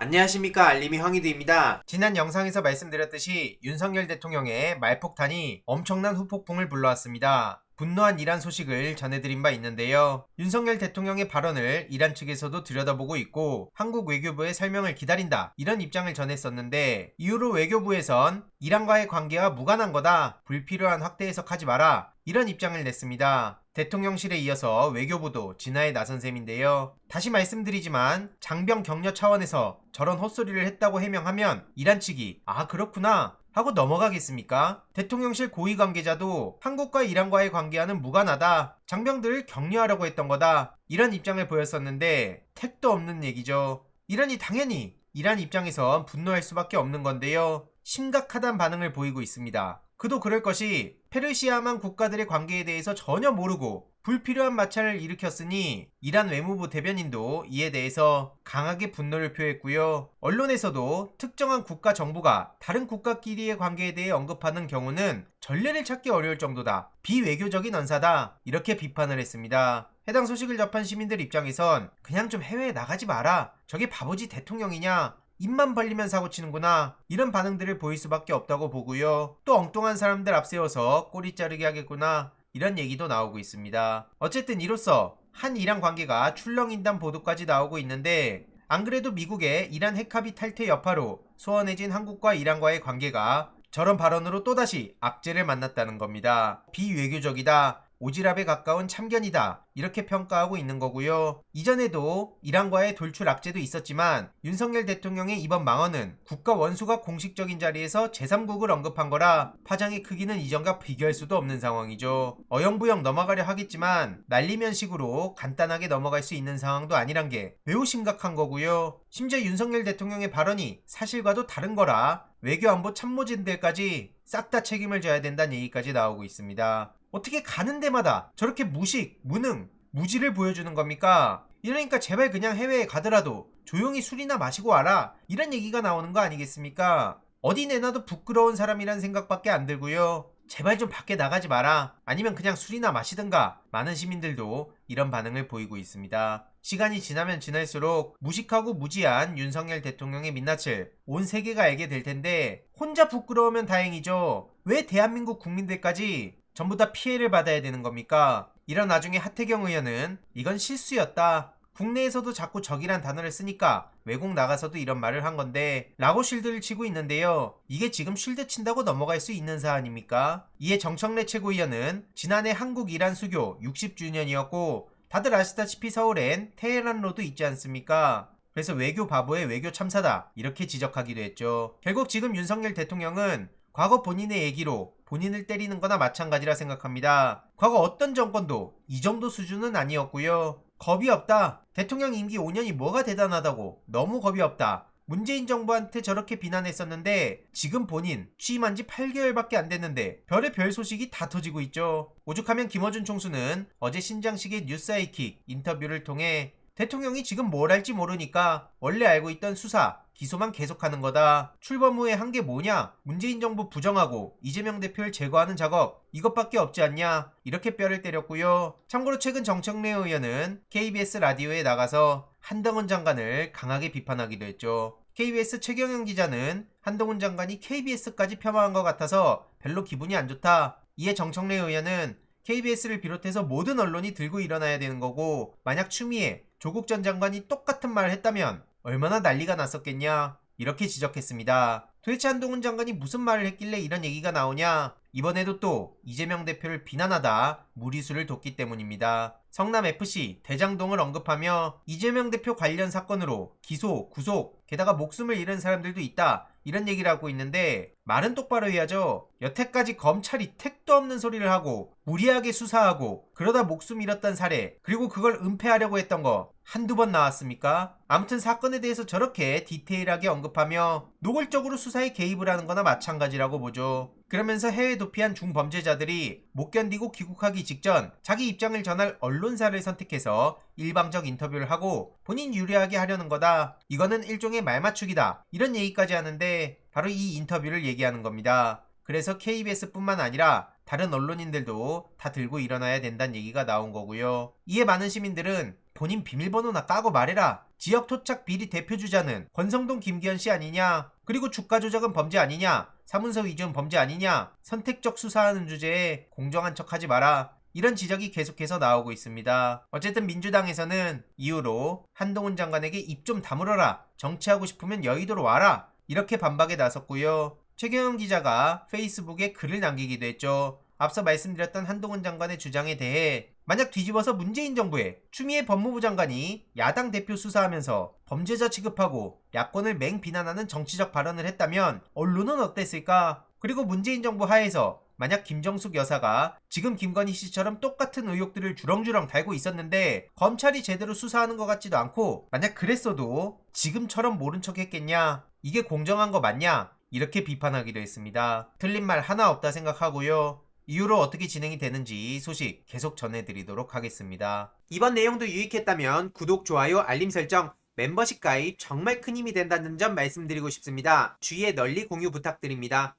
안녕하십니까, 알림이 황희두입니다. 지난 영상에서 말씀드렸듯이 윤석열 대통령의 말폭탄이 엄청난 후폭풍을 불러왔습니다. 분노한 이란 소식을 전해드린 바 있는데요. 윤석열 대통령의 발언을 이란 측에서도 들여다보고 있고 한국 외교부의 설명을 기다린다, 이런 입장을 전했었는데, 이후로 외교부에선 이란과의 관계와 무관한 거다, 불필요한 확대 해석하지 마라, 이런 입장을 냈습니다. 대통령실에 이어서 외교부도 진화에 나선 셈인데요. 다시 말씀드리지만 장병 격려 차원에서 저런 헛소리를 했다고 해명하면 이란 측이 아 그렇구나 하고 넘어가겠습니까? 대통령실 고위 관계자도 한국과 이란과의 관계와는 무관하다, 장병들을 격려하려고 했던 거다, 이런 입장을 보였었는데 택도 없는 얘기죠. 이란이 당연히 이란 입장에선 분노할 수밖에 없는 건데요. 심각하단 반응을 보이고 있습니다. 그도 그럴 것이 페르시아만 국가들의 관계에 대해서 전혀 모르고 불필요한 마찰을 일으켰으니 이란 외무부 대변인도 이에 대해서 강하게 분노를 표했고요. 언론에서도 특정한 국가 정부가 다른 국가끼리의 관계에 대해 언급하는 경우는 전례를 찾기 어려울 정도다, 비외교적인 언사다, 이렇게 비판을 했습니다. 해당 소식을 접한 시민들 입장에선 그냥 좀 해외에 나가지 마라, 저게 바보지 대통령이냐, 입만 벌리면 사고치는구나, 이런 반응들을 보일 수밖에 없다고 보고요. 또 엉뚱한 사람들 앞세워서 꼬리 자르게 하겠구나, 이런 얘기도 나오고 있습니다. 어쨌든 이로써 한 이란 관계가 출렁인단 보도까지 나오고 있는데, 안 그래도 미국의 이란 핵합의 탈퇴 여파로 소원해진 한국과 이란과의 관계가 저런 발언으로 또다시 악재를 만났다는 겁니다. 비외교적이다, 오지랖에 가까운 참견이다, 이렇게 평가하고 있는 거고요. 이전에도 이란과의 돌출 악재도 있었지만 윤석열 대통령의 이번 망언은 국가 원수가 공식적인 자리에서 제3국을 언급한 거라 파장의 크기는 이전과 비교할 수도 없는 상황이죠. 어영부영 넘어가려 하겠지만 날리면식으로 간단하게 넘어갈 수 있는 상황도 아니란 게 매우 심각한 거고요. 심지어 윤석열 대통령의 발언이 사실과도 다른 거라 외교안보 참모진들까지 싹 다 책임을 져야 된다는 얘기까지 나오고 있습니다. 어떻게 가는 데마다 저렇게 무식, 무능, 무지를 보여주는 겁니까? 이러니까 제발 그냥 해외에 가더라도 조용히 술이나 마시고 와라, 이런 얘기가 나오는 거 아니겠습니까? 어디 내놔도 부끄러운 사람이란 생각밖에 안 들고요. 제발 좀 밖에 나가지 마라, 아니면 그냥 술이나 마시든가, 많은 시민들도 이런 반응을 보이고 있습니다. 시간이 지나면 지날수록 무식하고 무지한 윤석열 대통령의 민낯을 온 세계가 알게 될 텐데, 혼자 부끄러우면 다행이죠. 왜 대한민국 국민들까지 전부 다 피해를 받아야 되는 겁니까? 이런 와중에 하태경 의원은 이건 실수였다, 국내에서도 자꾸 적이란 단어를 쓰니까 외국 나가서도 이런 말을 한 건데, 라고 쉴드를 치고 있는데요. 이게 지금 쉴드 친다고 넘어갈 수 있는 사안입니까? 이에 정청래 최고위원은 지난해 한국 이란 수교 60주년이었고 다들 아시다시피 서울엔 테헤란로도 있지 않습니까? 그래서 외교 바보의 외교 참사다, 이렇게 지적하기도 했죠. 결국 지금 윤석열 대통령은 과거 본인의 얘기로 본인을 때리는 거나 마찬가지라 생각합니다. 과거 어떤 정권도 이 정도 수준은 아니었고요. 겁이 없다, 대통령 임기 5년이 뭐가 대단하다고, 너무 겁이 없다, 문재인 정부한테 저렇게 비난했었는데 지금 본인 취임한 지 8개월밖에 안 됐는데 별의별 소식이 다 터지고 있죠. 오죽하면 김어준 총수는 어제 신장식의 뉴스아이킥 인터뷰를 통해 대통령이 지금 뭘 할지 모르니까 원래 알고 있던 수사, 기소만 계속하는 거다, 출범 후에 한 게 뭐냐, 문재인 정부 부정하고 이재명 대표를 제거하는 작업, 이것밖에 없지 않냐, 이렇게 뼈를 때렸고요. 참고로 최근 정청래 의원은 KBS 라디오에 나가서 한동훈 장관을 강하게 비판하기도 했죠. KBS 최경영 기자는 한동훈 장관이 KBS까지 폄하한 것 같아서 별로 기분이 안 좋다. 이에 정청래 의원은 KBS를 비롯해서 모든 언론이 들고 일어나야 되는 거고, 만약 추미애, 조국 전 장관이 똑같은 말을 했다면 얼마나 난리가 났었겠냐, 이렇게 지적했습니다. 도대체 한동훈 장관이 무슨 말을 했길래 이런 얘기가 나오냐? 이번에도 또 이재명 대표를 비난하다 무리수를 뒀기 때문입니다. 성남FC 대장동을 언급하며 이재명 대표 관련 사건으로 기소, 구속, 게다가 목숨을 잃은 사람들도 있다, 이런 얘기를 하고 있는데 말은 똑바로 해야죠. 여태까지 검찰이 택도 없는 소리를 하고 무리하게 수사하고 그러다 목숨 잃었던 사례, 그리고 그걸 은폐하려고 했던 거 한두 번 나왔습니까? 아무튼 사건에 대해서 저렇게 디테일하게 언급하며 노골적으로 수사에 개입을 하는 거나 마찬가지라고 보죠. 그러면서 해외 도피한 중범죄자들이 못 견디고 귀국하기 직전 자기 입장을 전할 언론사를 선택해서 일방적 인터뷰를 하고 본인 유리하게 하려는 거다, 이거는 일종의 말맞추기다, 이런 얘기까지 하는데 바로 이 인터뷰를 얘기하는 겁니다. 그래서 KBS뿐만 아니라 다른 언론인들도 다 들고 일어나야 된다는 얘기가 나온 거고요. 이에 많은 시민들은 본인 비밀번호나 까고 말해라. 지역 토착 비리 대표 주자는 권성동 김기현 씨 아니냐? 그리고 주가 조작은 범죄 아니냐? 사문서 위조는 범죄 아니냐? 선택적 수사하는 주제에 공정한 척하지 마라. 이런 지적이 계속해서 나오고 있습니다. 어쨌든 민주당에서는 이후로 한동훈 장관에게 입 좀 다물어라. 정치하고 싶으면 여의도로 와라. 이렇게 반박에 나섰고요. 최경영 기자가 페이스북에 글을 남기기도 했죠. 앞서 말씀드렸던 한동훈 장관의 주장에 대해 만약 뒤집어서 문재인 정부에 추미애 법무부 장관이 야당 대표 수사하면서 범죄자 취급하고 야권을 맹비난하는 정치적 발언을 했다면 언론은 어땠을까? 그리고 문재인 정부 하에서 만약 김정숙 여사가 지금 김건희 씨처럼 똑같은 의혹들을 주렁주렁 달고 있었는데 검찰이 제대로 수사하는 것 같지도 않고 만약 그랬어도 지금처럼 모른 척 했겠냐? 이게 공정한 거 맞냐? 이렇게 비판하기도 했습니다. 틀린 말 하나 없다 생각하고요. 이후로 어떻게 진행이 되는지 소식 계속 전해드리도록 하겠습니다. 이번 내용도 유익했다면 구독, 좋아요, 알림 설정, 멤버십 가입 정말 큰 힘이 된다는 점 말씀드리고 싶습니다. 주위에 널리 공유 부탁드립니다.